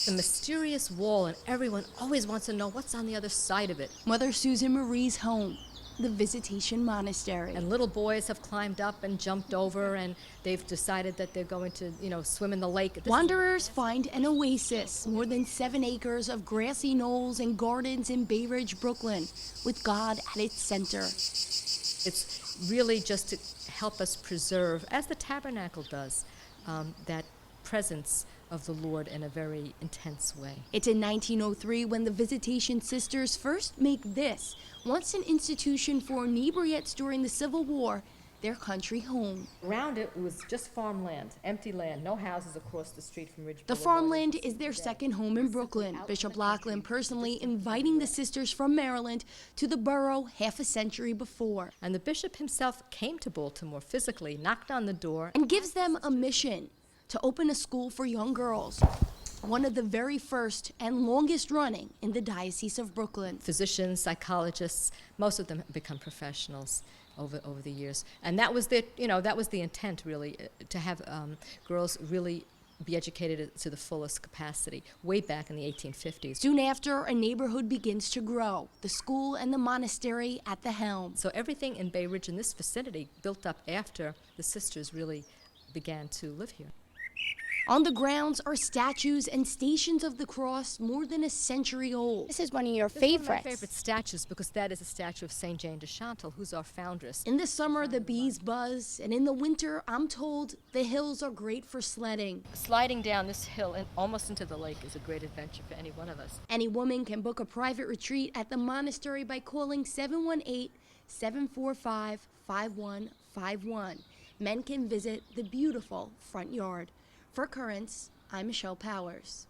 The mysterious wall, and everyone always wants to know what's on the other side of it. Mother Susan Marie's home, the Visitation Monastery. And little boys have climbed up and jumped over, and they've decided that they're going to, swim in the lake. Wanderers find an oasis, more than 7 acres of grassy knolls and gardens in Bay Ridge, Brooklyn, with God at its center. It's really just to help us preserve, as the tabernacle does, that presence of the Lord in a very intense way. It's in 1903 when the Visitation Sisters first make this, once an institution for inebriates during the Civil War, their country home. Around it was just farmland, empty land, no houses across the street from Ridge The Boulevard. farmland is their second home in Brooklyn. Bishop Lachlan personally inviting the sisters from Maryland to the borough half a century before. And the bishop himself came to Baltimore physically, knocked on the door, And gives them a mission to open a school for young girls, one of the very first and longest running in the Diocese of Brooklyn. physicians, psychologists, most of them have become professionals over the years. And that was the intent, really, to have girls really be educated to the fullest capacity, way back in the 1850s. Soon after, a neighborhood begins to grow, the school and the monastery at the helm. So everything in Bay Ridge in this vicinity built up after the sisters really began to live here. On the grounds are statues and stations of the cross more than a century old. This is one of your This is one of favorites. my favorite statues because that is a statue of St. Jane de Chantal, who's our foundress. In the summer, the bees buzz, and in the winter, I'm told the hills are great for sledding. Sliding down this hill and almost into the lake is a great adventure for any one of us. Any woman can book a private retreat at the monastery by calling 718-745-5151. Men can visit the beautiful front yard. For Currents, I'm Michelle Powers.